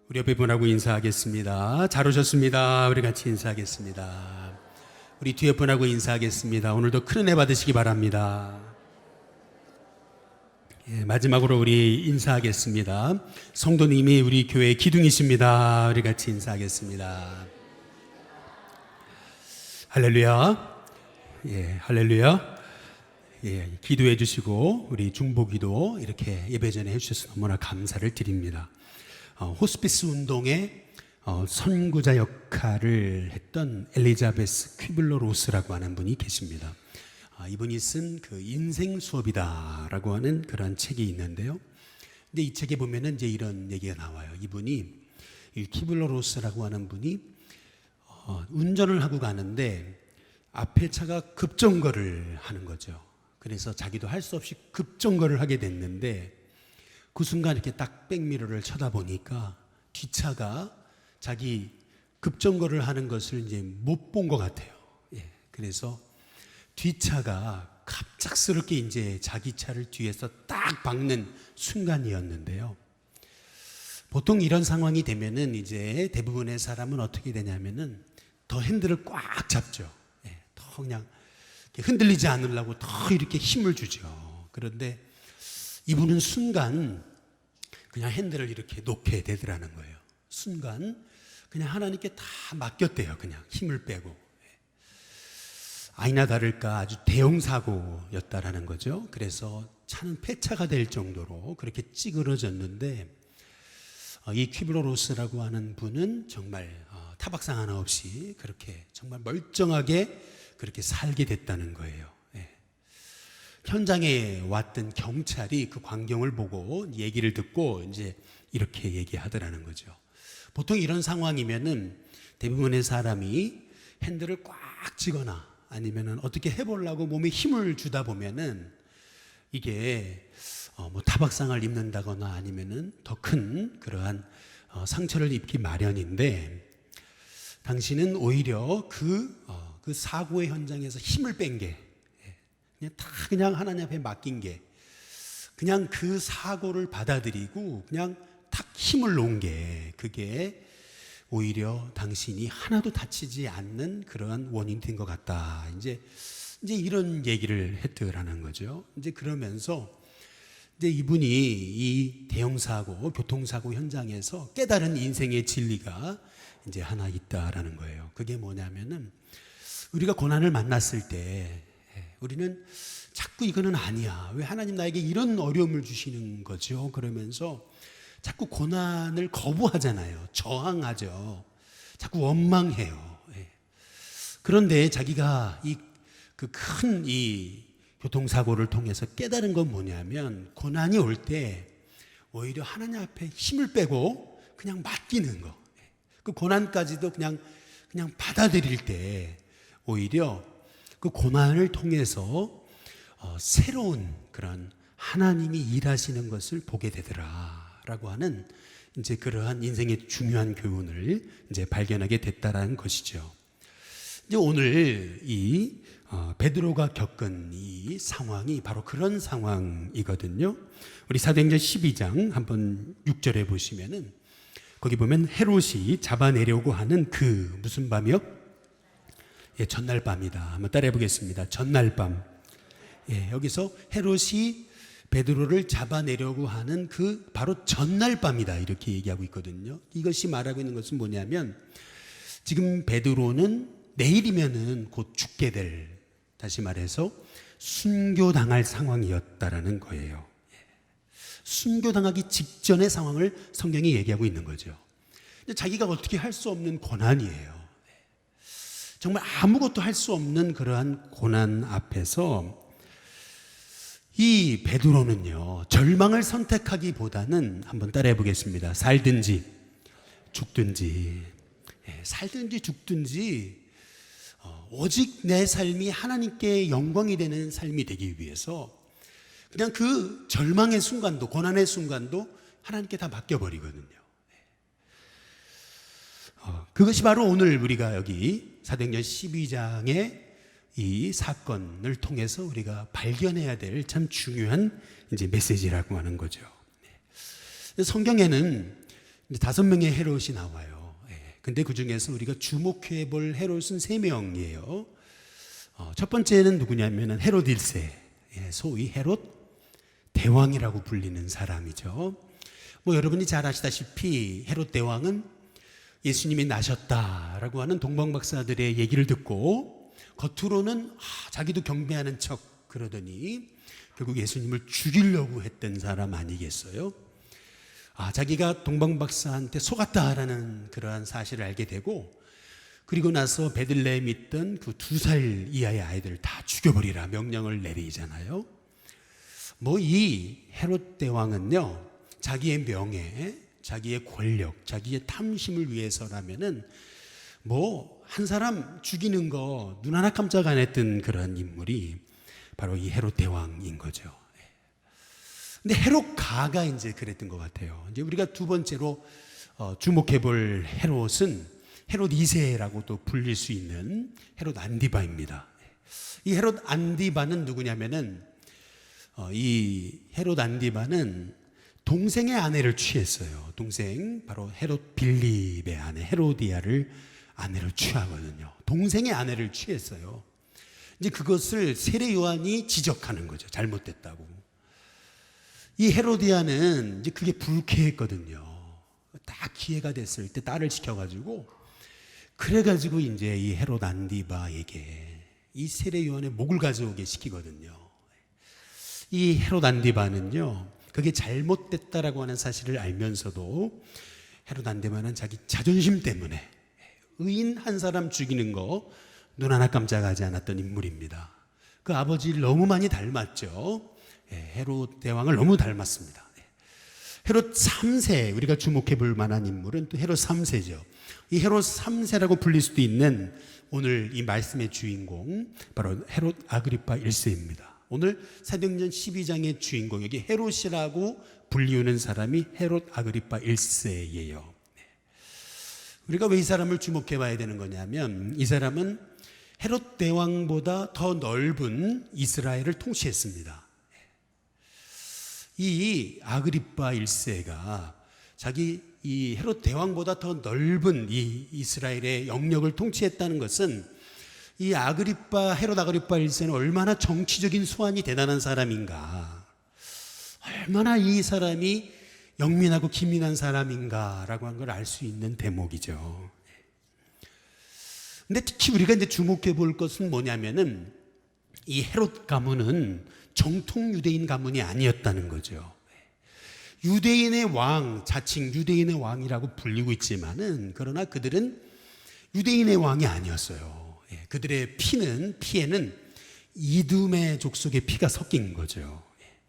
우리 옆에 분하고 인사하겠습니다. 잘 오셨습니다. 우리 같이 인사하겠습니다. 우리 뒤에 분하고 인사하겠습니다. 오늘도 큰 은혜 받으시기 바랍니다. 마지막으로 우리 인사하겠습니다. 성도님이 우리 교회의 기둥이십니다. 우리 같이 인사하겠습니다. 할렐루야. 할렐루야. 기도해 주시고 우리 중보기도 이렇게 예배 전에 해주셔서 너무나 감사를 드립니다. 호스피스 운동의 선구자 역할을 했던 엘리자베스 퀴블러 로스라고 하는 분이 계십니다. 이분이 쓴 그 인생 수업이다라고 하는 그런 책이 있는데요. 근데 이 책에 보면은 이제 이런 얘기가 나와요. 이분이 이 퀴블러 로스라고 하는 분이 운전을 하고 가는데 앞에 차가 급정거를 하는 거죠. 그래서 자기도 할 수 없이 급정거를 하게 됐는데 그 순간 이렇게 딱 백미러를 쳐다보니까 뒷차가 자기 급정거를 하는 것을 이제 못 본 것 같아요. 그래서 뒷차가 갑작스럽게 이제 자기 차를 뒤에서 딱 박는 순간이었는데요. 보통 이런 상황이 되면은 이제 대부분의 사람은 어떻게 되냐면은 더 핸들을 꽉 잡죠. 더 그냥 흔들리지 않으려고 더 이렇게 힘을 주죠. 그런데 이분은 순간 그냥 핸들을 이렇게 놓게 되더라는 거예요. 순간 그냥 하나님께 다 맡겼대요. 그냥 힘을 빼고. 아니나 다를까 아주 대형 사고였다라는 거죠. 그래서 차는 폐차가 될 정도로 그렇게 찌그러졌는데 이 퀴블러 로스라고 하는 분은 정말 타박상 하나 없이 그렇게 정말 멀쩡하게 그렇게 살게 됐다는 거예요. 현장에 왔던 경찰이 그 광경을 보고 얘기를 듣고 이제 이렇게 얘기하더라는 거죠. 보통 이런 상황이면은 대부분의 사람이 핸들을 꽉 쥐거나 아니면은 어떻게 해보려고 몸에 힘을 주다 보면은 이게 뭐 타박상을 입는다거나 아니면은 더 큰 그러한 상처를 입기 마련인데 당신은 오히려 그 사고의 현장에서 힘을 뺀 게 그냥 하나님 앞에 맡긴 게 그냥 그 사고를 받아들이고 그냥 탁 힘을 놓은 게 그게 오히려 당신이 하나도 다치지 않는 그러한 원인이 된 것 같다. 이제 이런 얘기를 했더라는 거죠. 이제 그러면서 이제 이분이 이 대형 사고, 교통사고 현장에서 깨달은 인생의 진리가 이제 하나 있다라는 거예요. 그게 뭐냐면은 우리가 고난을 만났을 때 우리는 자꾸 이거는 아니야. 왜 하나님 나에게 이런 어려움을 주시는 거죠? 그러면서 자꾸 고난을 거부하잖아요. 저항하죠. 자꾸 원망해요. 그런데 자기가 그 큰 이 교통사고를 통해서 깨달은 건 뭐냐면 고난이 올 때 오히려 하나님 앞에 힘을 빼고 그냥 맡기는 거. 그 고난까지도 그냥 받아들일 때 오히려 그 고난을 통해서 새로운 그런 하나님이 일하시는 것을 보게 되더라라고 하는 이제 그러한 인생의 중요한 교훈을 이제 발견하게 됐다라는 것이죠. 이제 오늘 이 베드로가 겪은 이 상황이 바로 그런 상황이거든요. 우리 사도행전 12장 한번 6절에 보시면은 거기 보면 헤롯이 잡아내려고 하는 그 무슨 밤이요? 전날 밤이다. 한번 따라해 보겠습니다. 전날 밤. 여기서 헤롯이 베드로를 잡아내려고 하는 그 바로 전날 밤이다. 이렇게 얘기하고 있거든요. 이것이 말하고 있는 것은 뭐냐면 지금 베드로는 내일이면은 곧 죽게 될, 다시 말해서 순교당할 상황이었다라는 거예요. 순교당하기 직전의 상황을 성경이 얘기하고 있는 거죠. 자기가 어떻게 할 수 없는 고난이에요. 정말 아무것도 할 수 없는 그러한 고난 앞에서 이 베드로는요, 절망을 선택하기보다는 한번 따라해 보겠습니다. 살든지 죽든지, 살든지 죽든지 오직 내 삶이 하나님께 영광이 되는 삶이 되기 위해서 그냥 그 절망의 순간도 고난의 순간도 하나님께 다 맡겨버리거든요. 그것이 바로 오늘 우리가 여기 사도행전 12장의 이 사건을 통해서 우리가 발견해야 될 참 중요한 이제 메시지라고 하는 거죠. 성경에는 이제 5명의 헤롯이 나와요. 근데 그 중에서 우리가 주목해 볼 헤롯은 3명이에요. 첫 번째는 누구냐면은 헤롯 1세, 소위 헤롯 대왕이라고 불리는 사람이죠. 여러분이 잘 아시다시피 헤롯 대왕은 예수님이 나셨다라고 하는 동방박사들의 얘기를 듣고 겉으로는 자기도 경배하는 척 그러더니 결국 예수님을 죽이려고 했던 사람 아니겠어요? 자기가 동방박사한테 속았다라는 그러한 사실을 알게 되고, 그리고 나서 베들레헴에 있던 그 2살 이하의 아이들을 다 죽여버리라 명령을 내리잖아요. 이 헤롯 대왕은요, 자기의 명예, 자기의 권력, 자기의 탐심을 위해서라면은 한 사람 죽이는 거 눈 하나 깜짝 안 했던 그런 인물이 바로 이 헤롯 대왕인 거죠. 근데 헤롯 가가 이제 그랬던 것 같아요. 이제 우리가 두 번째로 주목해 볼 헤롯은 헤롯 2세라고도 불릴 수 있는 헤롯 안디바입니다. 이 헤롯 안디바는 누구냐면은 이 헤롯 안디바는 동생의 아내를 취했어요. 동생, 바로 헤롯 빌립의 아내 헤로디아를 아내로 취하거든요. 동생의 아내를 취했어요. 이제 그것을 세례 요한이 지적하는 거죠. 잘못됐다고. 이 헤로디아는 이제 그게 불쾌했거든요. 딱 기회가 됐을 때 딸을 시켜가지고, 그래가지고 이제 이 헤롯 안디바에게 이 세례 요한의 목을 가져오게 시키거든요. 이 헤롯 안디바는요, 그게 잘못됐다라고 하는 사실을 알면서도 헤롯 안디바는 자기 자존심 때문에 의인 한 사람 죽이는 거 눈 하나 깜짝하지 않았던 인물입니다. 그 아버지를 너무 많이 닮았죠. 헤롯 대왕을 너무 닮았습니다. 헤롯 3세, 우리가 주목해 볼 만한 인물은 또 헤롯 3세죠. 이 헤롯 3세라고 불릴 수도 있는 오늘 이 말씀의 주인공, 바로 헤롯 아그리파 1세입니다. 오늘 사도행전 12장의 주인공, 여기 헤롯이라고 불리우는 사람이 헤롯 아그리파 1세예요. 우리가 왜 이 사람을 주목해 봐야 되는 거냐면, 이 사람은 헤롯 대왕보다 더 넓은 이스라엘을 통치했습니다. 이 아그리파 1세가 자기 이 헤롯 대왕보다 더 넓은 이 이스라엘의 영역을 통치했다는 것은, 이 헤롯 아그리파 1세는 얼마나 정치적인 수완이 대단한 사람인가, 얼마나 이 사람이 영민하고 기민한 사람인가라고 하는 걸 알 수 있는 대목이죠. 근데 특히 우리가 이제 주목해 볼 것은 뭐냐면은, 이 헤롯 가문은 정통 유대인 가문이 아니었다는 거죠. 유대인의 왕, 자칭 유대인의 왕이라고 불리고 있지만은, 그러나 그들은 유대인의 왕이 아니었어요. 그들의 피에는 이두메 족속의 피가 섞인 거죠.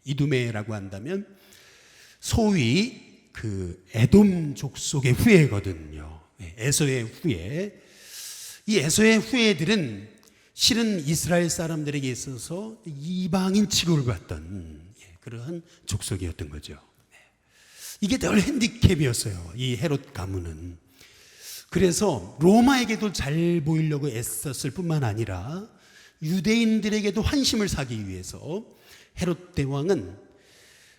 이두메라고 한다면 소위 그 에돔 족속의 후예거든요. 에서의 후예. 이 에서의 후예들은 실은 이스라엘 사람들에게 있어서 이방인 취급을 받던 그러한 족속이었던 거죠. 이게 늘 핸디캡이었어요, 이 헤롯 가문은. 그래서 로마에게도 잘 보이려고 애썼을 뿐만 아니라 유대인들에게도 환심을 사기 위해서 헤롯 대왕은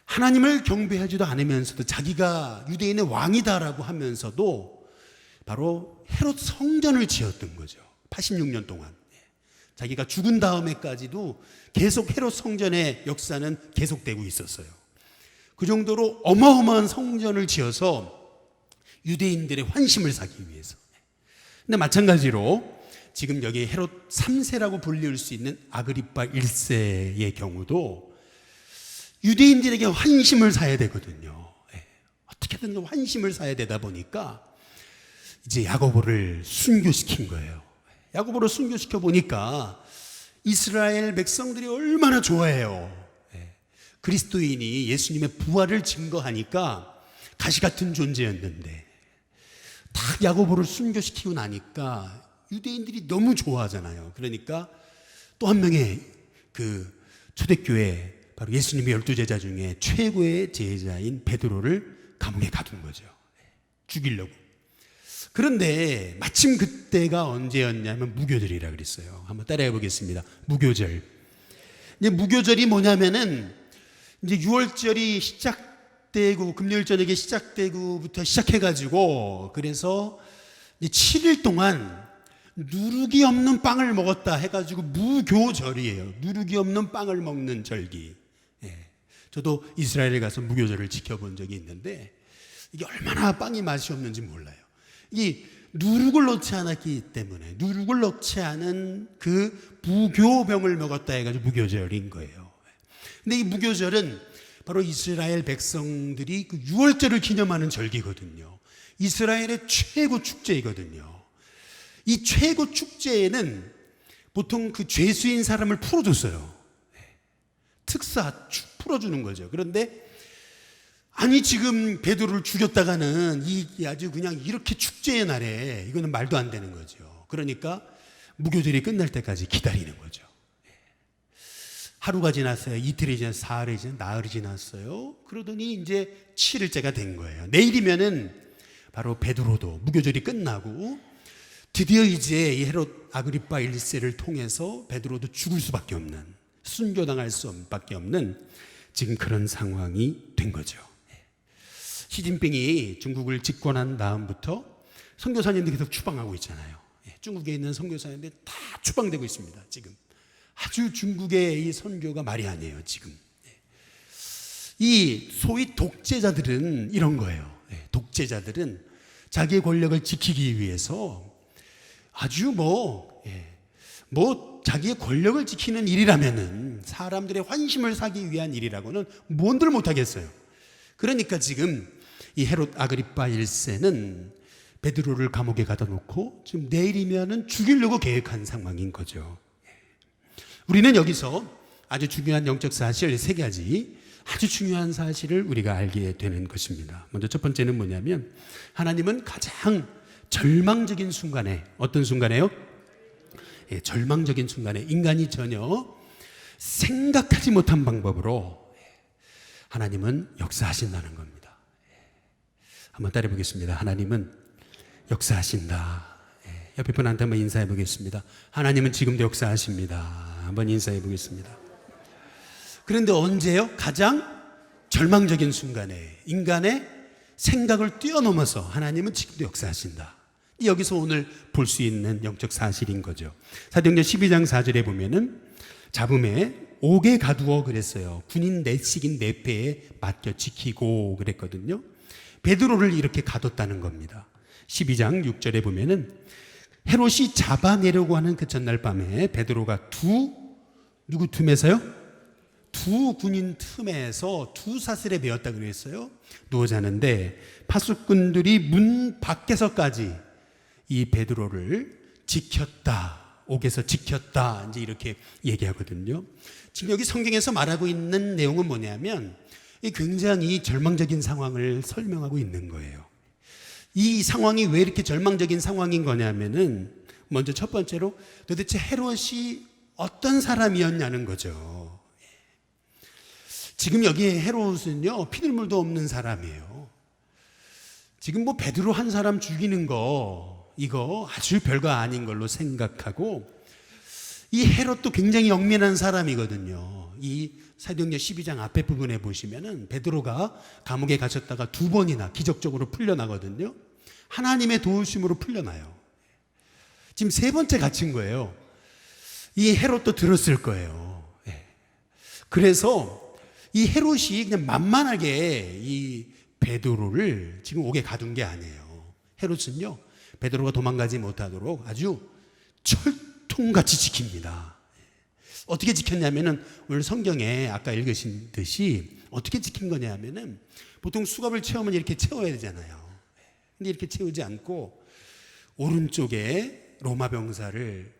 하나님을 경배하지도 않으면서도 자기가 유대인의 왕이다라고 하면서도 바로 헤롯 성전을 지었던 거죠. 86년 동안. 자기가 죽은 다음에까지도 계속 헤롯 성전의 역사는 계속되고 있었어요. 그 정도로 어마어마한 성전을 지어서 유대인들의 환심을 사기 위해서. 근데 마찬가지로 지금 여기 헤롯 3세라고 불릴 수 있는 아그리파 1세의 경우도 유대인들에게 환심을 사야 되거든요. 어떻게든 환심을 사야 되다 보니까 이제 야고보를 순교시킨 거예요. 야고보를 순교시켜 보니까 이스라엘 백성들이 얼마나 좋아해요. 그리스도인이 예수님의 부활을 증거하니까 가시 같은 존재였는데, 딱 야고보를 순교시키고 나니까 유대인들이 너무 좋아하잖아요. 그러니까 또 한 명의 그 초대교회, 바로 예수님의 12제자 중에 최고의 제자인 베드로를 감옥에 가둔 거죠. 죽이려고. 그런데 마침 그때가 언제였냐면 무교절이라 그랬어요. 한번 따라해 보겠습니다. 무교절. 이제 무교절이 뭐냐면은, 이제 6월절이 시작되고 금요일 저녁에 시작되고부터 시작해가지고 그래서 7일 동안 누룩이 없는 빵을 먹었다 해가지고 무교절이에요. 누룩이 없는 빵을 먹는 절기. 저도 이스라엘에 가서 무교절을 지켜본 적이 있는데 이게 얼마나 빵이 맛이 없는지 몰라요. 이 누룩을 넣지 않았기 때문에 누룩을 넣지 않은 그 무교병을 먹었다 해가지고 무교절인 거예요. 근데 이 무교절은 바로 이스라엘 백성들이 그 유월절을 기념하는 절기거든요. 이스라엘의 최고 축제이거든요. 이 최고 축제에는 보통 그 죄수인 사람을 풀어줬어요. 특사 풀어주는 거죠. 그런데 아니 지금 베드로를 죽였다가는 이 아주 그냥 이렇게 축제의 날에 이거는 말도 안 되는 거죠. 그러니까 무교절이 끝날 때까지 기다리는 거죠. 하루가 지났어요. 이틀이 지났어요. 사흘이 지났어요. 나흘이 지났어요. 그러더니 이제 7일째가 된 거예요. 내일이면은 바로 베드로도 무교절이 끝나고 드디어 이제 이 헤롯 아그리파 1세를 통해서 베드로도 죽을 수밖에 없는, 순교당할 수밖에 없는 지금 그런 상황이 된 거죠. 시진핑이 중국을 집권한 다음부터 선교사님들 계속 추방하고 있잖아요. 중국에 있는 선교사님들 다 추방되고 있습니다. 지금 아주 중국의 이 선교가 말이 아니에요. 지금 이 소위 독재자들은 이런 거예요. 독재자들은 자기의 권력을 지키기 위해서 아주 자기의 권력을 지키는 일이라면은 사람들의 환심을 사기 위한 일이라고는 뭔들 못하겠어요. 그러니까 지금 이 헤롯 아그리파 1세는 베드로를 감옥에 가다 놓고 지금 내일이면은 죽이려고 계획한 상황인 거죠. 우리는 여기서 아주 중요한 영적 사실 3가지 아주 중요한 사실을 우리가 알게 되는 것입니다. 먼저 첫 번째는 뭐냐면 하나님은 가장 절망적인 순간에, 어떤 순간에요? 절망적인 순간에 인간이 전혀 생각하지 못한 방법으로 하나님은 역사하신다는 겁니다. 한번 따라해 보겠습니다. 하나님은 역사하신다. 옆에 분한테 한번 인사해 보겠습니다. 하나님은 지금도 역사하십니다. 한번 인사해 보겠습니다. 그런데 언제요? 가장 절망적인 순간에 인간의 생각을 뛰어넘어서 하나님은 지금도 역사하신다. 여기서 오늘 볼 수 있는 영적 사실인 거죠. 사도행전 12장 4절에 보면은 잡음에 옥에 가두어 그랬어요. 군인 넷씩인 네 패에 맡겨 지키고 그랬거든요. 베드로를 이렇게 가뒀다는 겁니다. 12장 6절에 보면은 헤롯이 잡아내려고 하는 그 전날 밤에 베드로가 누구 틈에서요? 두 군인 틈에서 두 사슬에 베었다 그랬어요. 누워 자는데 파수꾼들이 문 밖에서까지 이 베드로를 지켰다. 옥에서 지켰다. 이제 이렇게 얘기하거든요. 지금 여기 성경에서 말하고 있는 내용은 뭐냐면 굉장히 절망적인 상황을 설명하고 있는 거예요. 이 상황이 왜 이렇게 절망적인 상황인 거냐면은 먼저 첫 번째로 도대체 헤롯이 어떤 사람이었냐는 거죠. 지금 여기 헤롯은요 피눈물도 없는 사람이에요. 지금 뭐 베드로 한 사람 죽이는 거 이거 아주 별거 아닌 걸로 생각하고 이 헤롯도 굉장히 영민한 사람이거든요. 이 사도행전 12장 앞에 부분에 보시면은 베드로가 감옥에 갇혔다가 2번이나 기적적으로 풀려나거든요. 하나님의 도우심으로 풀려나요. 지금 3번째 갇힌 거예요. 이 헤롯도 들었을 거예요. 그래서 이 헤롯이 그냥 만만하게 이 베드로를 지금 옥에 가둔 게 아니에요. 헤롯은요 베드로가 도망가지 못하도록 아주 철통같이 지킵니다. 어떻게 지켰냐면은 오늘 성경에 아까 읽으신 듯이 어떻게 지킨 거냐면은 보통 수갑을 채우면 이렇게 채워야 되잖아요. 근데 이렇게 채우지 않고 오른쪽에 로마 병사를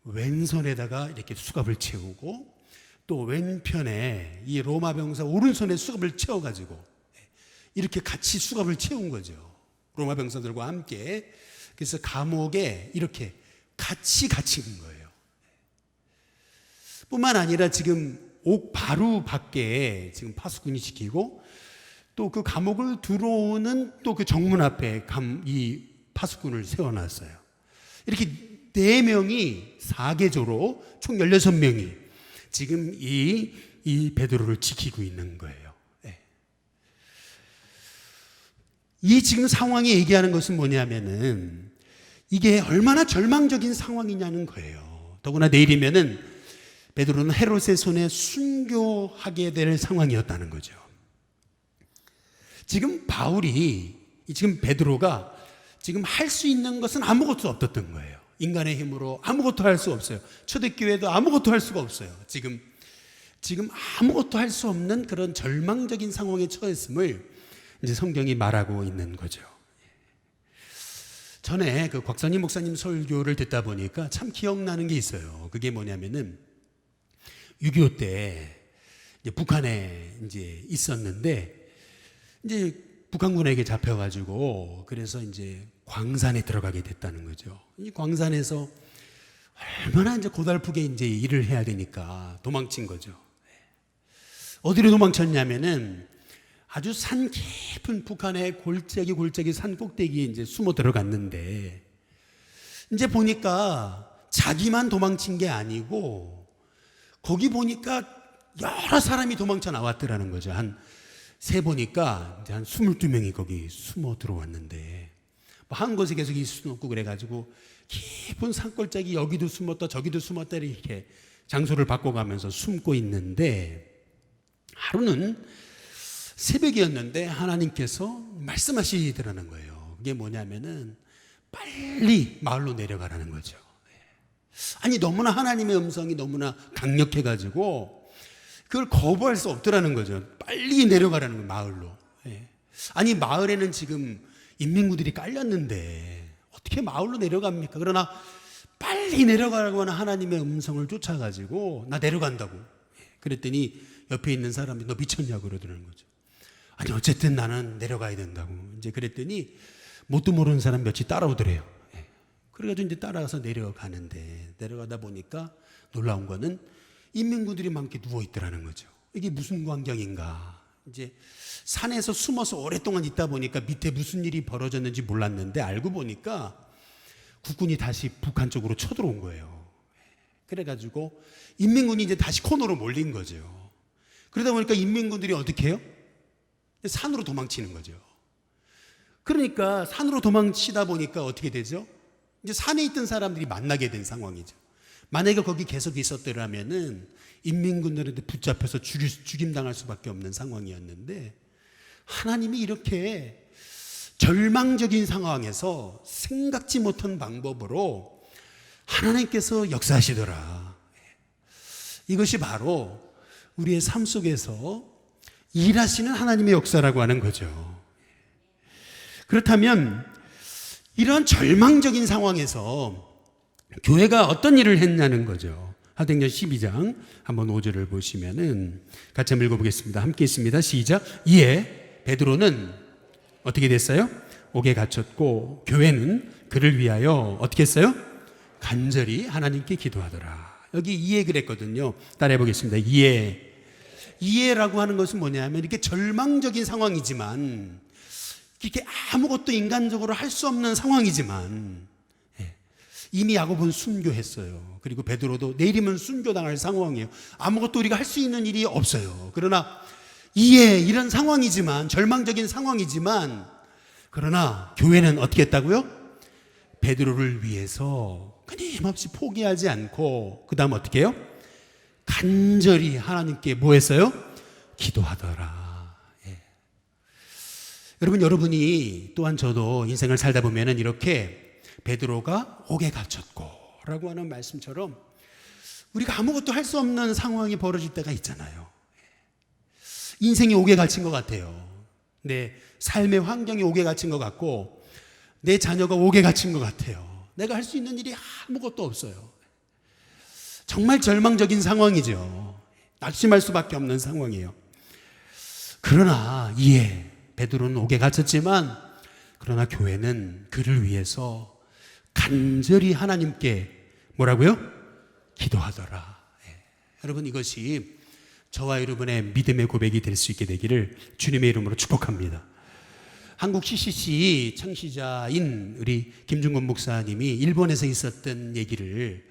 왼손에다가 이렇게 수갑을 채우고 또 왼편에 이 로마 병사 오른손에 수갑을 채워가지고 이렇게 같이 수갑을 채운 거죠. 로마 병사들과 함께. 그래서 감옥에 이렇게 같이 갇힌 거예요. 뿐만 아니라 지금 옥 바로 밖에 지금 파수꾼이 지키고 또 그 감옥을 들어오는 또 그 정문 앞에 이 파수꾼을 세워놨어요. 이렇게 4명이 4계조로 총 16명이 지금 이 베드로를 지키고 있는 거예요. 이 지금 상황이 얘기하는 것은 뭐냐면은 이게 얼마나 절망적인 상황이냐는 거예요. 더구나 내일이면은 베드로는 헤롯의 손에 순교하게 될 상황이었다는 거죠. 지금 지금 베드로가 지금 할 수 있는 것은 아무것도 없었던 거예요. 인간의 힘으로 아무것도 할 수 없어요. 초대교회도 아무것도 할 수가 없어요. 지금 아무것도 할 수 없는 그런 절망적인 상황에 처했음을 이제 성경이 말하고 있는 거죠. 전에 그 곽선임 목사님 설교를 듣다 보니까 참 기억나는 게 있어요. 그게 뭐냐면은 6.25 때 이제 북한에 이제 있었는데 이제 북한군에게 잡혀가지고 그래서 이제 광산에 들어가게 됐다는 거죠. 이 광산에서 얼마나 이제 고달프게 이제 일을 해야 되니까 도망친 거죠. 어디로 도망쳤냐면은 아주 산 깊은 북한의 골짜기 산 꼭대기에 이제 숨어 들어갔는데 이제 보니까 자기만 도망친 게 아니고 거기 보니까 여러 사람이 도망쳐 나왔더라는 거죠. 세 보니까 이제 한 22명이 거기 숨어 들어왔는데 뭐 한 곳에 계속 있을 수는 없고 그래가지고 깊은 산골짜기 여기도 숨었다 저기도 숨었다 이렇게 장소를 바꿔가면서 숨고 있는데 하루는 새벽이었는데 하나님께서 말씀하시더라는 거예요. 그게 뭐냐면은 빨리 마을로 내려가라는 거죠. 아니 너무나 하나님의 음성이 너무나 강력해가지고 그걸 거부할 수 없더라는 거죠. 빨리 내려가라는 거예요, 마을로. 아니 마을에는 지금 인민구들이 깔렸는데 어떻게 마을로 내려갑니까? 그러나 빨리 내려가라고 하는 하나님의 음성을 쫓아가지고 나 내려간다고. 그랬더니 옆에 있는 사람이 너 미쳤냐고 그러더라는 거죠. 아니 어쨌든 나는 내려가야 된다고. 이제 그랬더니 뭣도 모르는 사람 몇이 따라오더래요. 그래가지고 이제 따라가서 내려가는데 내려가다 보니까 놀라운 거는 인민군들이 막 이렇게 누워 있더라는 거죠. 이게 무슨 광경인가? 이제 산에서 숨어서 오랫동안 있다 보니까 밑에 무슨 일이 벌어졌는지 몰랐는데 알고 보니까 국군이 다시 북한 쪽으로 쳐들어온 거예요. 그래가지고 인민군이 이제 다시 코너로 몰린 거죠. 그러다 보니까 인민군들이 어떻게 해요? 산으로 도망치는 거죠. 그러니까 산으로 도망치다 보니까 어떻게 되죠? 이제 산에 있던 사람들이 만나게 된 상황이죠. 만약에 거기 계속 있었더라면은 인민군들한테 붙잡혀서 죽임당할 수밖에 없는 상황이었는데 하나님이 이렇게 절망적인 상황에서 생각지 못한 방법으로 하나님께서 역사하시더라. 이것이 바로 우리의 삶 속에서 일하시는 하나님의 역사라고 하는 거죠. 그렇다면 이런 절망적인 상황에서 교회가 어떤 일을 했냐는 거죠. 사도행전 12장 한번 5절을 보시면은 같이 한번 읽어보겠습니다. 함께 있습니다. 시작. 이에 베드로는 어떻게 됐어요? 옥에 갇혔고 교회는 그를 위하여 어떻게 했어요? 간절히 하나님께 기도하더라. 여기 이에 그랬거든요. 따라해 보겠습니다. 이해라고 하는 것은 뭐냐면 이렇게 절망적인 상황이지만 이렇게 아무것도 인간적으로 할 수 없는 상황이지만 이미 야고보는 순교했어요. 그리고 베드로도 내일이면 순교당할 상황이에요. 아무것도 우리가 할 수 있는 일이 없어요. 그러나 이런 상황이지만 절망적인 상황이지만 그러나 교회는 어떻게 했다고요? 베드로를 위해서 끊임없이 포기하지 않고 그 다음 어떻게 해요? 간절히 하나님께 뭐 했어요? 기도하더라. 여러분이 또한 저도 인생을 살다 보면은 이렇게 베드로가 옥에 갇혔고 라고 하는 말씀처럼 우리가 아무것도 할 수 없는 상황이 벌어질 때가 있잖아요. 인생이 옥에 갇힌 것 같아요. 내 삶의 환경이 옥에 갇힌 것 같고 내 자녀가 옥에 갇힌 것 같아요. 내가 할 수 있는 일이 아무것도 없어요. 정말 절망적인 상황이죠. 낙심할 수밖에 없는 상황이에요. 그러나 베드로는 옥에 갇혔지만 그러나 교회는 그를 위해서 간절히 하나님께 뭐라고요? 기도하더라. 여러분 이것이 저와 여러분의 믿음의 고백이 될 수 있게 되기를 주님의 이름으로 축복합니다. 한국 CCC 청취자인 우리 김중건 목사님이 일본에서 있었던 얘기를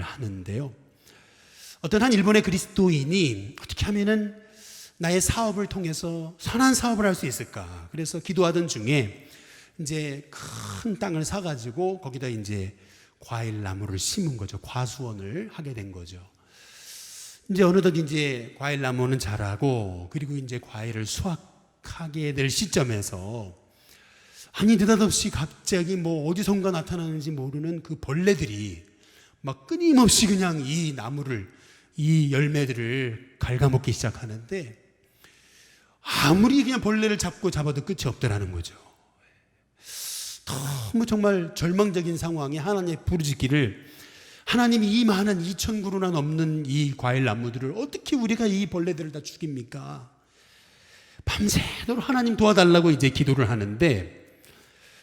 하는데요. 어떤 한 일본의 그리스도인이 어떻게 하면은 나의 사업을 통해서 선한 사업을 할 수 있을까? 그래서 기도하던 중에 이제 큰 땅을 사가지고 거기다 이제 과일 나무를 심은 거죠. 과수원을 하게 된 거죠. 이제 어느덧 이제 과일 나무는 자라고 그리고 이제 과일을 수확하게 될 시점에서 아니 느닷없이 갑자기 뭐 어디선가 나타나는지 모르는 그 벌레들이 막 끊임없이 그냥 이 나무를 이 열매들을 갉아먹기 시작하는데 아무리 그냥 벌레를 잡아도 끝이 없더라는 거죠. 너무 정말 절망적인 상황에 하나님의 부르짖기를 하나님이 이 많은 2,000그루나 넘는 이 과일 나무들을 어떻게 우리가 이 벌레들을 다 죽입니까? 밤새도록 하나님 도와달라고 이제 기도를 하는데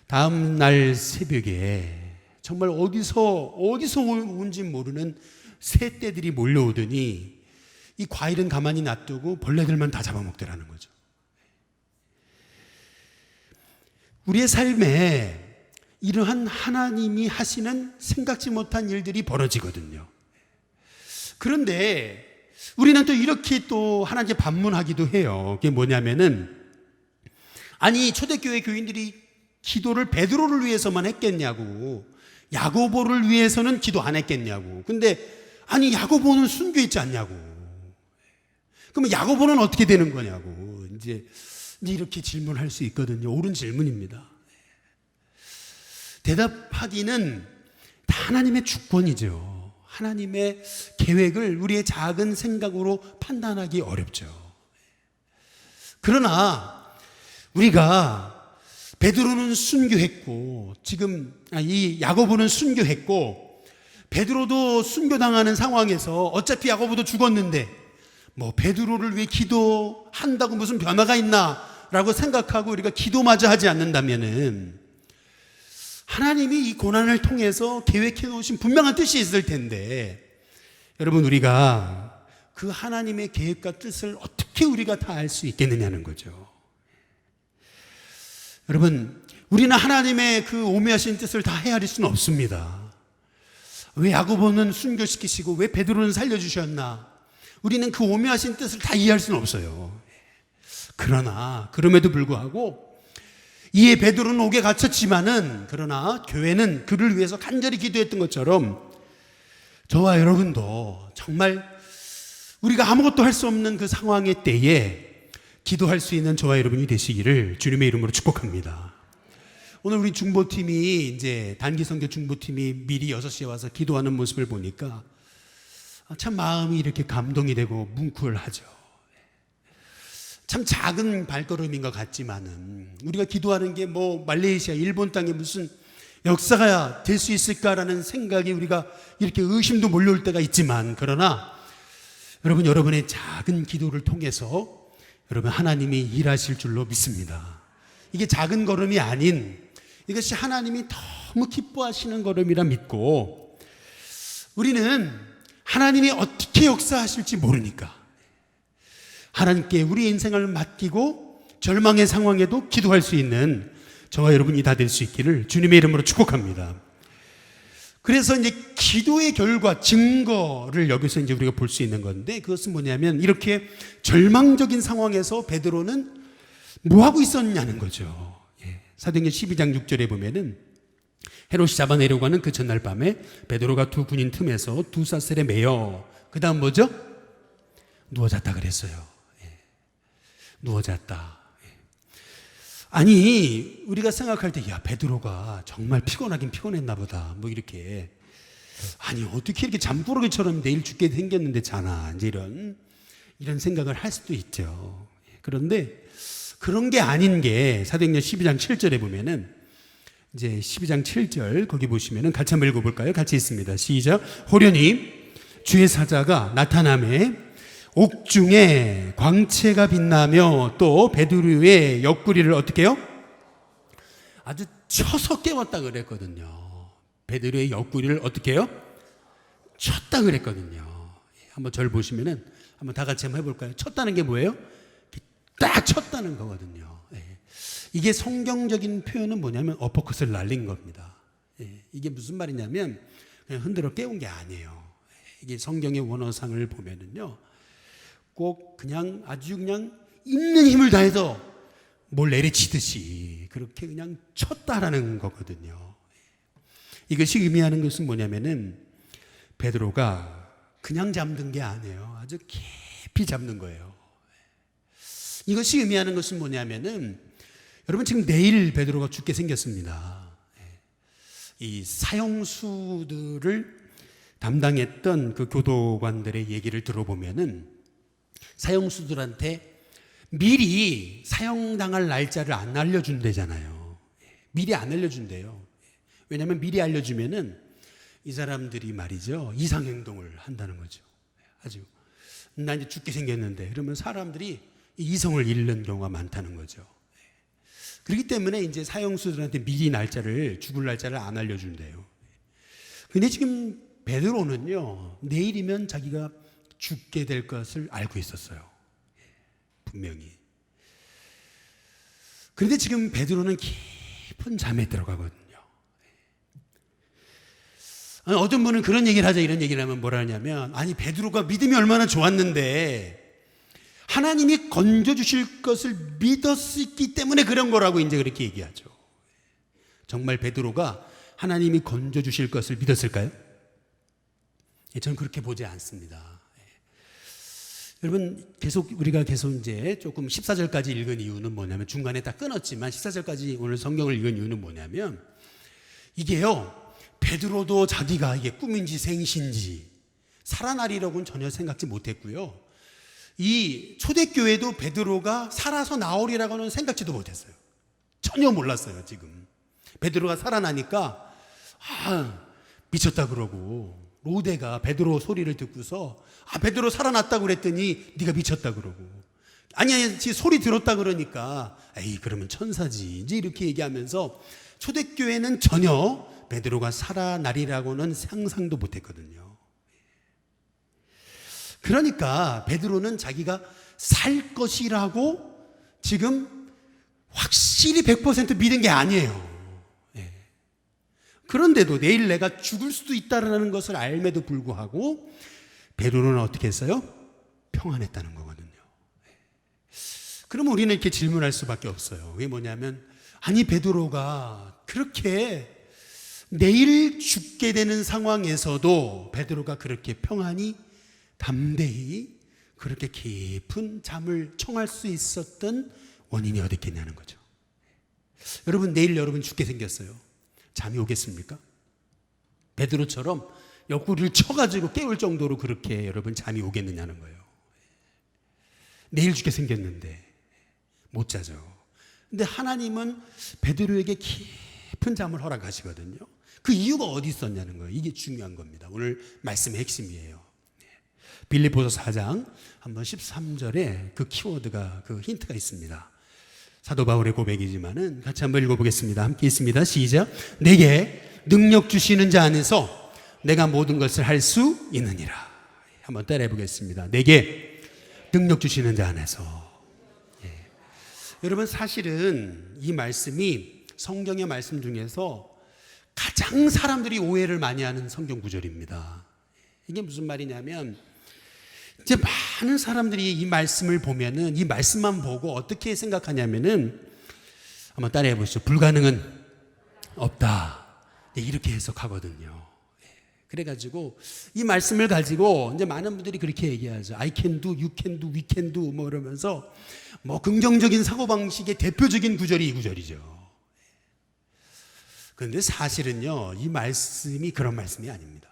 다음 날 새벽에 정말 어디서 온지 모르는 새떼들이 몰려오더니 이 과일은 가만히 놔두고 벌레들만 다 잡아먹더라는 거죠. 우리의 삶에 이러한 하나님이 하시는 생각지 못한 일들이 벌어지거든요. 그런데 우리는 또 이렇게 또 하나님께 반문하기도 해요. 그게 뭐냐면은 아니 초대교회 교인들이 기도를 베드로를 위해서만 했겠냐고, 야고보를 위해서는 기도 안 했겠냐고. 근데 아니 야고보는 순교했지 않냐고. 그러면 야고보는 어떻게 되는 거냐고. 이제 이렇게 질문할 수 있거든요. 옳은 질문입니다. 대답하기는 다 하나님의 주권이죠. 하나님의 계획을 우리의 작은 생각으로 판단하기 어렵죠. 그러나 우리가 베드로는 순교했고 지금 이 야고보는 순교했고 베드로도 순교당하는 상황에서 어차피 야고보도 죽었는데 뭐 베드로를 위해 기도한다고 무슨 변화가 있나라고 생각하고 우리가 기도마저 하지 않는다면은 하나님이 이 고난을 통해서 계획해 놓으신 분명한 뜻이 있을 텐데 여러분 우리가 그 하나님의 계획과 뜻을 어떻게 우리가 다 알 수 있겠느냐는 거죠. 여러분 우리는 하나님의 그 오묘하신 뜻을 다 헤아릴 수는 없습니다. 왜 야고보는 순교시키시고 왜 베드로는 살려주셨나? 우리는 그 오묘하신 뜻을 다 이해할 수는 없어요. 그러나 그럼에도 불구하고 이에 베드로는 옥에 갇혔지만은 그러나 교회는 그를 위해서 간절히 기도했던 것처럼 저와 여러분도 정말 우리가 아무것도 할 수 없는 그 상황의 때에 기도할 수 있는 저와 여러분이 되시기를 주님의 이름으로 축복합니다. 오늘 우리 중보팀이 이제 단기 선교 중보팀이 미리 6시에 와서 기도하는 모습을 보니까 참 마음이 이렇게 감동이 되고 뭉클하죠. 참 작은 발걸음인 것 같지만은 우리가 기도하는 게 뭐 말레이시아, 일본 땅에 무슨 역사가 될 수 있을까라는 생각이 우리가 이렇게 의심도 몰려올 때가 있지만 그러나 여러분 여러분의 작은 기도를 통해서 여러분 하나님이 일하실 줄로 믿습니다. 이게 작은 걸음이 아닌 이것이 하나님이 너무 기뻐하시는 걸음이라 믿고 우리는 하나님이 어떻게 역사하실지 모르니까 하나님께 우리 인생을 맡기고 절망의 상황에도 기도할 수 있는 저와 여러분이 다 될 수 있기를 주님의 이름으로 축복합니다. 그래서 이제 기도의 결과, 증거를 여기서 이제 우리가 볼 수 있는 건데 그것은 뭐냐면 이렇게 절망적인 상황에서 베드로는 뭐 하고 있었냐는 거죠. 사도행전 12장 6절에 보면은 헤롯이 잡아내려고 하는 그 전날 밤에 베드로가 두 군인 틈에서 두 사슬에 매여 그 다음 뭐죠? 누워잤다 그랬어요. 누워잤다. 아니 우리가 생각할 때 야 베드로가 정말 피곤하긴 피곤했나 보다 뭐 이렇게 아니 어떻게 이렇게 잠꾸러기처럼 내일 죽게 생겼는데 자나 이제 이런 생각을 할 수도 있죠. 그런데 그런 게 아닌 게 사도행전 12장 7절에 보면은 이제 12장 7절 거기 보시면은 같이 한번 읽어볼까요? 같이 있습니다. 시작. 호련히 주의 사자가 나타나매 옥중에 광채가 빛나며 또 베드로의 옆구리를 어떻게 해요? 아주 쳐서 깨웠다 그랬거든요. 베드로의 옆구리를 어떻게 해요? 쳤다 그랬거든요. 한번 절 보시면은 한번 다 같이 한번 해볼까요? 쳤다는 게 뭐예요? 딱 쳤다는 거거든요. 이게 성경적인 표현은 뭐냐면 어퍼컷을 날린 겁니다. 이게 무슨 말이냐면 그냥 흔들어 깨운 게 아니에요. 이게 성경의 원어상을 보면은요 꼭 그냥 아주 그냥 있는 힘을 다해서 뭘 내리치듯이 그렇게 그냥 쳤다라는 거거든요. 이것이 의미하는 것은 뭐냐면은 베드로가 그냥 잠든 게 아니에요. 아주 깊이 잠든 거예요. 이것이 의미하는 것은 뭐냐면은 여러분 지금 내일 베드로가 죽게 생겼습니다. 이 사형수들을 담당했던 그 교도관들의 얘기를 들어보면은 사형수들한테 미리 사형당할 날짜를 안 알려준대잖아요. 미리 안 알려준대요. 왜냐하면 미리 알려주면은 이 사람들이 말이죠 이상행동을 한다는 거죠. 아주 나 이제 죽게 생겼는데 그러면 사람들이 이성을 잃는 경우가 많다는 거죠. 그렇기 때문에 이제 사형수들한테 미리 죽을 날짜를 안 알려준대요. 근데 지금 베드로는요 내일이면 자기가 죽게 될 것을 알고 있었어요. 분명히. 그런데 지금 베드로는 깊은 잠에 들어가거든요. 어떤 분은 그런 얘기를 하자 이런 얘기를 하면 뭐라 하냐면 아니 베드로가 믿음이 얼마나 좋았는데 하나님이 건져주실 것을 믿었기 때문에 그런 거라고 이제 그렇게 얘기하죠. 정말 베드로가 하나님이 건져주실 것을 믿었을까요? 저는 그렇게 보지 않습니다. 여러분 우리가 계속 이제 조금 14절까지 읽은 이유는 뭐냐면 중간에 다 끊었지만 14절까지 오늘 성경을 읽은 이유는 뭐냐면 이게요 베드로도 자기가 이게 꿈인지 생신지 살아나리라고는 전혀 생각지 못했고요. 이 초대교회도 베드로가 살아서 나오리라고는 생각지도 못했어요. 전혀 몰랐어요. 지금 베드로가 살아나니까 미쳤다 그러고 로데가 베드로 소리를 듣고서 베드로 살아났다고 그랬더니 네가 미쳤다 그러고 아니 소리 들었다 그러니까 에이 그러면 천사지 이제 이렇게 얘기하면서 초대교회는 전혀 베드로가 살아나리라고는 상상도 못했거든요. 그러니까 베드로는 자기가 살 것이라고 지금 확실히 100% 믿은 게 아니에요. 그런데도 내일 내가 죽을 수도 있다는 것을 알매도 불구하고 베드로는 어떻게 했어요? 평안했다는 거거든요. 그러면 우리는 이렇게 질문할 수밖에 없어요. 그게 뭐냐면 아니 베드로가 그렇게 내일 죽게 되는 상황에서도 베드로가 그렇게 평안히 담대히 그렇게 깊은 잠을 청할 수 있었던 원인이 어디 있겠냐는 거죠. 여러분 내일 여러분 죽게 생겼어요. 잠이 오겠습니까? 베드로처럼 옆구리를 쳐가지고 깨울 정도로 그렇게 여러분 잠이 오겠느냐는 거예요. 내일 죽게 생겼는데 못 자죠. 근데 하나님은 베드로에게 깊은 잠을 허락하시거든요. 그 이유가 어디 있었냐는 거예요. 이게 중요한 겁니다. 오늘 말씀의 핵심이에요. 빌립보서 4장 한번 13절에 그 키워드가 그 힌트가 있습니다. 사도 바울의 고백이지만은 같이 한번 읽어보겠습니다. 함께 있습니다. 시작. 내게 능력 주시는 자 안에서 내가 모든 것을 할 수 있느니라. 한번 따라해 보겠습니다. 내게 능력 주시는 자 안에서. 여러분 사실은 이 말씀이 성경의 말씀 중에서 가장 사람들이 오해를 많이 하는 성경 구절입니다. 이게 무슨 말이냐면 이제 많은 사람들이 이 말씀을 보면은 이 말씀만 보고 어떻게 생각하냐면은 한번 따라해 보시죠. 불가능은 없다. 이렇게 해석하거든요. 그래가지고 이 말씀을 가지고 이제 많은 분들이 그렇게 얘기하죠. I can do, you can do, we can do 뭐 이러면서 뭐 긍정적인 사고방식의 대표적인 구절이 이 구절이죠. 그런데 사실은요, 이 말씀이 그런 말씀이 아닙니다.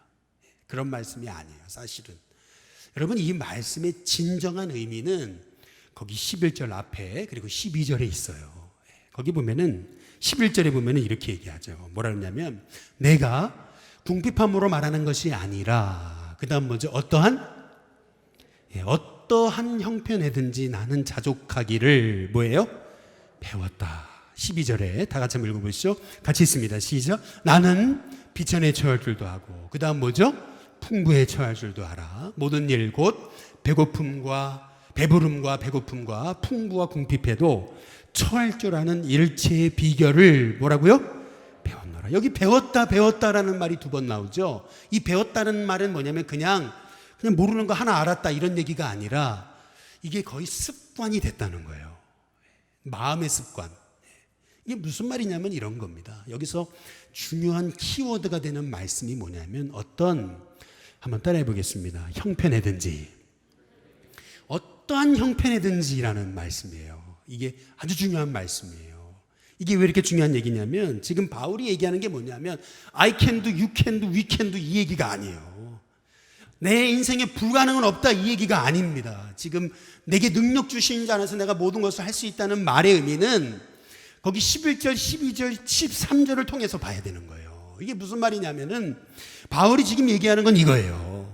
그런 말씀이 아니에요. 사실은. 여러분 이 말씀의 진정한 의미는 거기 11절 앞에 그리고 12절에 있어요. 거기 보면은 11절에 보면은 이렇게 얘기하죠. 뭐라 그러냐면 내가 궁핍함으로 말하는 것이 아니라 그 다음 뭐죠? 어떠한 형편에든지 나는 자족하기를 뭐예요? 배웠다. 12절에 다 같이 한번 읽어보시죠. 같이 있습니다. 시작. 나는 비천에 처할 줄도 하고 그 다음 뭐죠? 풍부에 처할 줄도 알아. 모든 일 곧 배고픔과 배고픔과 풍부와 궁핍해도 처할 줄 아는 일체의 비결을 뭐라고요? 배웠노라. 여기 배웠다라는 말이 두 번 나오죠. 이 배웠다는 말은 뭐냐면 그냥 모르는 거 하나 알았다 이런 얘기가 아니라 이게 거의 습관이 됐다는 거예요. 마음의 습관. 이게 무슨 말이냐면 이런 겁니다. 여기서 중요한 키워드가 되는 말씀이 뭐냐면 한번 따라해 보겠습니다. 형편이든지 어떠한 형편이든지라는 말씀이에요. 이게 아주 중요한 말씀이에요. 이게 왜 이렇게 중요한 얘기냐면 지금 바울이 얘기하는 게 뭐냐면 I can do, you can do, we can do 이 얘기가 아니에요. 내 인생에 불가능은 없다 이 얘기가 아닙니다. 지금 내게 능력 주신 자 안에서 내가 모든 것을 할 수 있다는 말의 의미는 거기 11절, 12절, 13절을 통해서 봐야 되는 거예요. 이게 무슨 말이냐면은 바울이 지금 얘기하는 건 이거예요.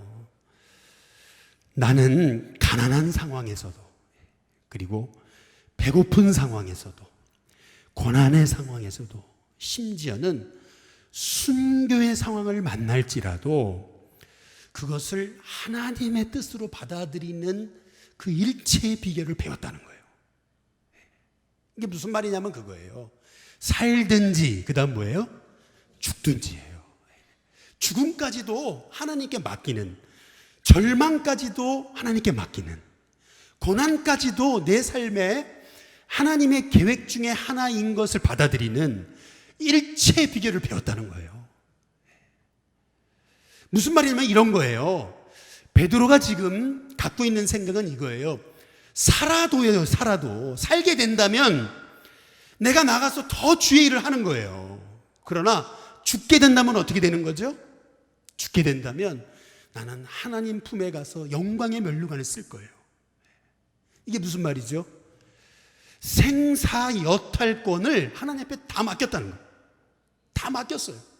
나는 가난한 상황에서도 그리고 배고픈 상황에서도 고난의 상황에서도 심지어는 순교의 상황을 만날지라도 그것을 하나님의 뜻으로 받아들이는 그 일체의 비결을 배웠다는 거예요. 이게 무슨 말이냐면 그거예요. 살든지 그다음 뭐예요? 죽든지예요. 죽음까지도 하나님께 맡기는, 절망까지도 하나님께 맡기는, 고난까지도 내 삶에 하나님의 계획 중에 하나인 것을 받아들이는 일체의 비결을 배웠다는 거예요. 무슨 말이냐면 이런 거예요. 베드로가 지금 갖고 있는 생각은 이거예요. 살아도 살게 된다면 내가 나가서 더 주의 일을 하는 거예요. 그러나 죽게 된다면 어떻게 되는 거죠? 죽게 된다면 나는 하나님 품에 가서 영광의 면류관을 쓸 거예요. 이게 무슨 말이죠? 생사여탈권을 하나님 앞에 다 맡겼다는 거예요. 다 맡겼어요.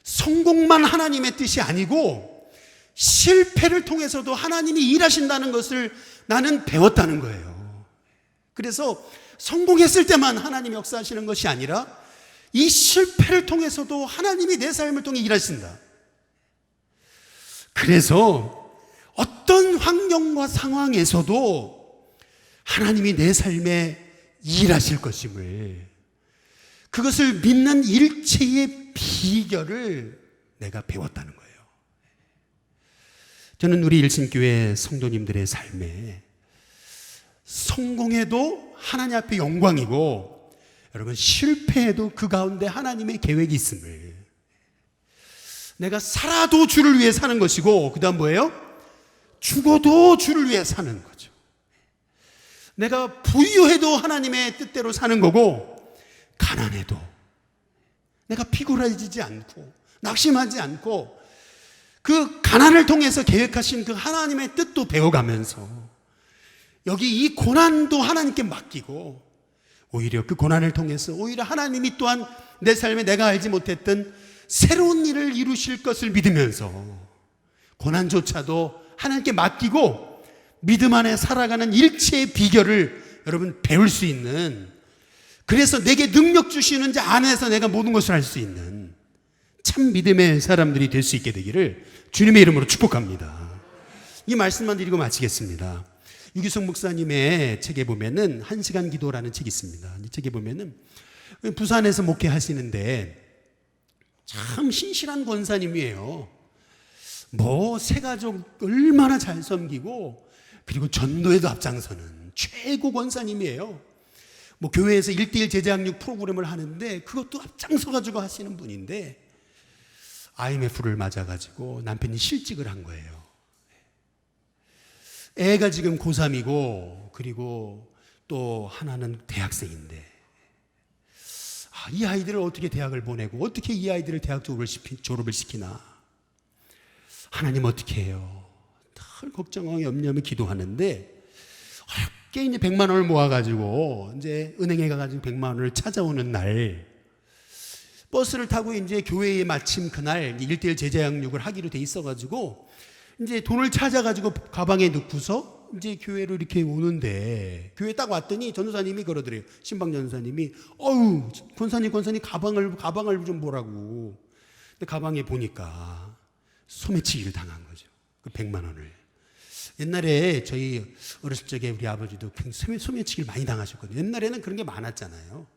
성공만 하나님의 뜻이 아니고 실패를 통해서도 하나님이 일하신다는 것을 나는 배웠다는 거예요. 그래서 성공했을 때만 하나님이 역사하시는 것이 아니라 이 실패를 통해서도 하나님이 내 삶을 통해 일하신다. 그래서 어떤 환경과 상황에서도 하나님이 내 삶에 일하실 것임을, 그것을 믿는 일체의 비결을 내가 배웠다는 거예요. 저는 우리 일신교회 성도님들의 삶에 성공해도 하나님 앞에 영광이고 여러분 실패해도 그 가운데 하나님의 계획이 있음을, 내가 살아도 주를 위해 사는 것이고 그 다음 뭐예요? 죽어도 주를 위해 사는 거죠. 내가 부유해도 하나님의 뜻대로 사는 거고 가난해도 내가 피곤해지지 않고 낙심하지 않고 그 가난을 통해서 계획하신 그 하나님의 뜻도 배워가면서 여기 이 고난도 하나님께 맡기고 오히려 그 고난을 통해서 오히려 하나님이 또한 내 삶에 내가 알지 못했던 새로운 일을 이루실 것을 믿으면서 고난조차도 하나님께 맡기고 믿음 안에 살아가는 일체의 비결을 여러분 배울 수 있는, 그래서 내게 능력 주시는 자 안에서 내가 모든 것을 할 수 있는 참 믿음의 사람들이 될 수 있게 되기를 주님의 이름으로 축복합니다. 이 말씀만 드리고 마치겠습니다. 유기성 목사님의 책에 보면은 1시간 기도라는 책이 있습니다. 이 책에 보면은 부산에서 목회하시는데 참 신실한 권사님이에요. 새가족 얼마나 잘 섬기고 그리고 전도에도 앞장서는 최고 권사님이에요. 교회에서 1:1 제자학육 프로그램을 하는데 그것도 앞장서가지고 하시는 분인데 IMF를 맞아가지고 남편이 실직을 한 거예요. 애가 지금 고3이고 그리고 또 하나는 대학생인데 이 아이들을 어떻게 대학을 보내고 어떻게 이 아이들을 대학 졸업을 시키나, 하나님 어떻게 해요? 늘 걱정하고 염려하며 기도하는데 어렵게 이제 100만 원을 모아가지고 이제 은행에 가가지고 100만 원을 찾아오는 날 버스를 타고 이제 교회에 마침 그날 1:1 제자양육을 하기로 돼 있어가지고 이제 돈을 찾아가지고 가방에 넣고서 이제 교회로 이렇게 오는데 교회 딱 왔더니 전도사님이 그러더래요. 신방 전도사님이 권사님 가방을 좀 보라고. 근데 가방에 보니까 소매치기를 당한 거죠. 그 100만 원을. 옛날에 저희 어렸을 적에 우리 아버지도 소매치기를 많이 당하셨거든요. 옛날에는 그런 게 많았잖아요.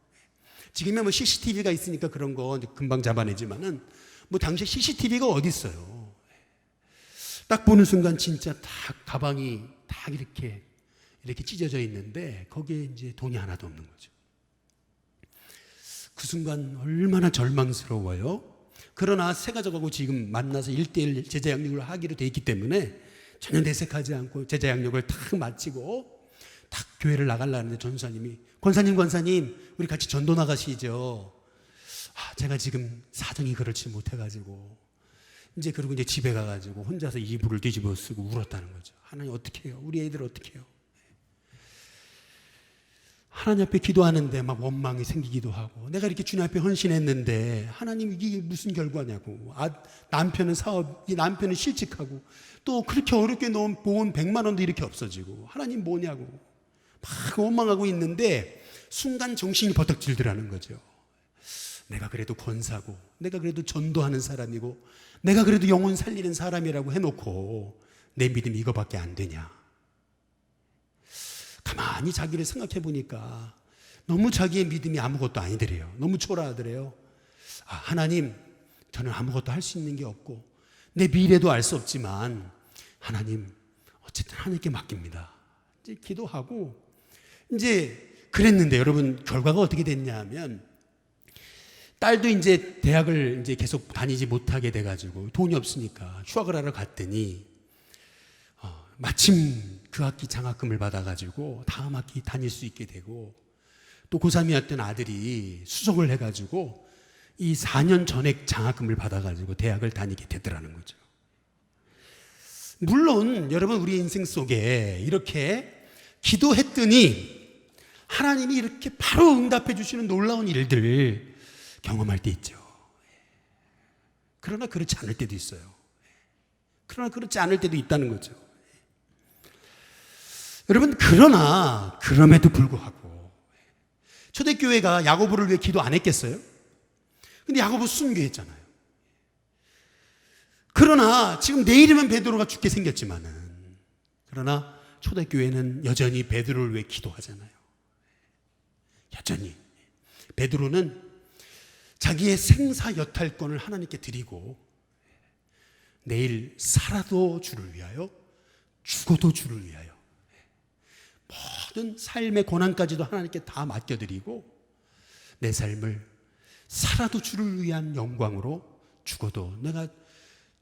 지금은 CCTV가 있으니까 그런 거 금방 잡아내지만은 당시에 CCTV가 어디 있어요. 딱 보는 순간 진짜 딱 가방이 딱 이렇게 찢어져 있는데 거기에 이제 돈이 하나도 없는 거죠. 그 순간 얼마나 절망스러워요. 그러나 새 가족하고 지금 만나서 1:1 제자 양육을 하기로 돼 있기 때문에 전혀 내색하지 않고 제자 양육을 딱 마치고 딱 교회를 나가려는데 전사님이 권사님 우리 같이 전도 나가시죠. 제가 지금 사정이 그렇지 못해가지고 그리고 이제 집에 가가지고 혼자서 이불을 뒤집어 쓰고 울었다는 거죠. 하나님 어떻게 해요? 우리 애들 어떻게 해요? 하나님 앞에 기도하는데 막 원망이 생기기도 하고, 내가 이렇게 주님 앞에 헌신했는데 하나님 이게 무슨 결과냐고. 남편은 남편은 실직하고 또 그렇게 어렵게 모은 100만 원도 이렇게 없어지고 하나님 뭐냐고 막 원망하고 있는데 순간 정신이 버떡 들더라는 거죠. 내가 그래도 권사고, 내가 그래도 전도하는 사람이고, 내가 그래도 영혼 살리는 사람이라고 해놓고 내 믿음이 이거밖에 안 되냐. 가만히 자기를 생각해 보니까 너무 자기의 믿음이 아무것도 아니더래요. 너무 초라하더래요. 하나님, 저는 아무것도 할 수 있는 게 없고 내 미래도 알 수 없지만 하나님, 어쨌든 하나님께 맡깁니다. 이제 기도하고 이제 그랬는데 여러분, 결과가 어떻게 됐냐 하면 딸도 이제 대학을 이제 계속 다니지 못하게 돼가지고 돈이 없으니까 휴학을 하러 갔더니 마침 그 학기 장학금을 받아가지고 다음 학기 다닐 수 있게 되고, 또 고3이었던 아들이 수석을 해가지고 이 4년 전액 장학금을 받아가지고 대학을 다니게 되더라는 거죠. 물론 여러분, 우리 인생 속에 이렇게 기도했더니 하나님이 이렇게 바로 응답해 주시는 놀라운 일들 경험할 때 있죠. 그러나 그렇지 않을 때도 있어요. 그러나 그렇지 않을 때도 있다는 거죠. 여러분, 그럼에도 불구하고 초대교회가 야고보를 위해 기도 안 했겠어요? 근데 야고보 순교했잖아요. 그러나 지금 내일이면 베드로가 죽게 생겼지만은, 그러나 초대교회는 여전히 베드로를 위해 기도하잖아요. 여전히 베드로는 자기의 생사여탈권을 하나님께 드리고 내일 살아도 주를 위하여, 죽어도 주를 위하여 모든 삶의 고난까지도 하나님께 다 맡겨드리고 내 삶을 살아도 주를 위한 영광으로, 죽어도 내가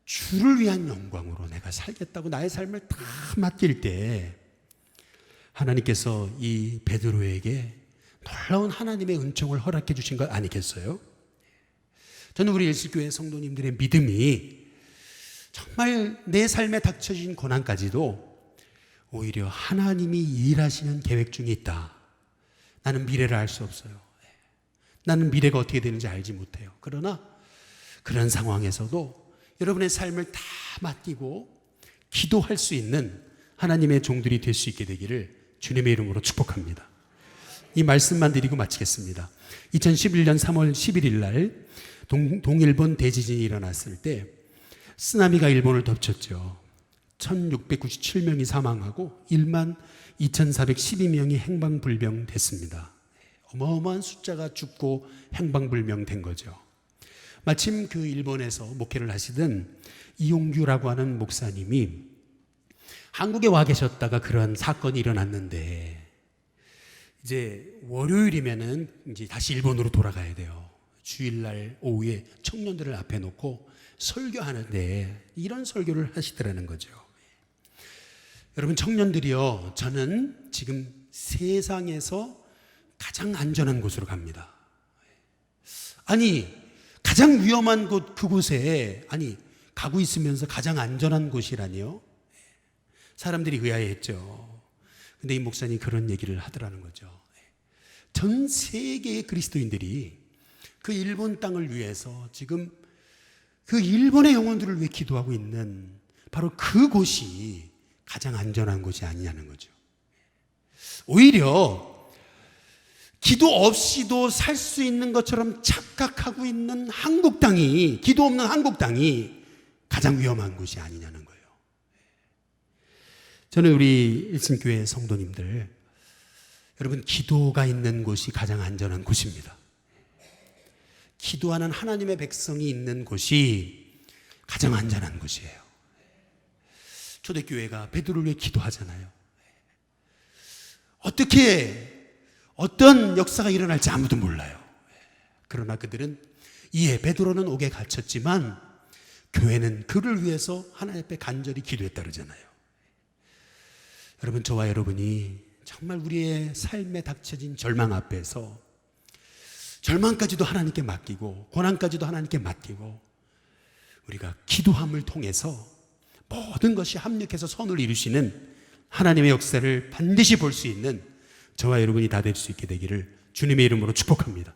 주를 위한 영광으로 내가 살겠다고 나의 삶을 다 맡길 때 하나님께서 이 베드로에게 놀라운 하나님의 은총을 허락해 주신 것 아니겠어요? 저는 우리 일실교회 성도님들의 믿음이 정말 내 삶에 닥쳐진 고난까지도 오히려 하나님이 일하시는 계획 중에 있다. 나는 미래를 알 수 없어요. 나는 미래가 어떻게 되는지 알지 못해요. 그러나 그런 상황에서도 여러분의 삶을 다 맡기고 기도할 수 있는 하나님의 종들이 될 수 있게 되기를 주님의 이름으로 축복합니다. 이 말씀만 드리고 마치겠습니다. 2011년 3월 11일 날 동일본 대지진이 일어났을 때 쓰나미가 일본을 덮쳤죠. 1697명이 사망하고 1만 2412명이 행방불명됐습니다. 어마어마한 숫자가 죽고 행방불명된 거죠. 마침 그 일본에서 목회를 하시던 이용규라고 하는 목사님이 한국에 와 계셨다가 그런 사건이 일어났는데, 이제 월요일이면은 이제 다시 일본으로 돌아가야 돼요. 주일날 오후에 청년들을 앞에 놓고 설교하는데 이런 설교를 하시더라는 거죠. 여러분, 청년들이요, 저는 지금 세상에서 가장 안전한 곳으로 갑니다. 아니, 가장 위험한 곳, 그곳에 가고 있으면서 가장 안전한 곳이라니요? 사람들이 의아해했죠. 근데 이 목사님이 그런 얘기를 하더라는 거죠. 전 세계의 그리스도인들이 그 일본 땅을 위해서 지금 그 일본의 영혼들을 위해 기도하고 있는 바로 그곳이 가장 안전한 곳이 아니냐는 거죠. 오히려 기도 없이도 살 수 있는 것처럼 착각하고 있는 한국 땅이, 기도 없는 한국 땅이 가장 위험한 곳이 아니냐는 거예요. 저는 우리 일신교회 성도님들, 여러분, 기도가 있는 곳이 가장 안전한 곳입니다. 기도하는 하나님의 백성이 있는 곳이 가장 안전한 곳이에요. 초대교회가 베드로를 위해 기도하잖아요. 어떤 역사가 일어날지 아무도 몰라요. 그러나 그들은 베드로는 옥에 갇혔지만 교회는 그를 위해서 하나님 앞에 간절히 기도했다 그러잖아요. 여러분, 저와 여러분이 정말 우리의 삶에 닥쳐진 절망 앞에서 절망까지도 하나님께 맡기고 고난까지도 하나님께 맡기고 우리가 기도함을 통해서 모든 것이 합력해서 선을 이루시는 하나님의 역사를 반드시 볼 수 있는 저와 여러분이 다 될 수 있게 되기를 주님의 이름으로 축복합니다.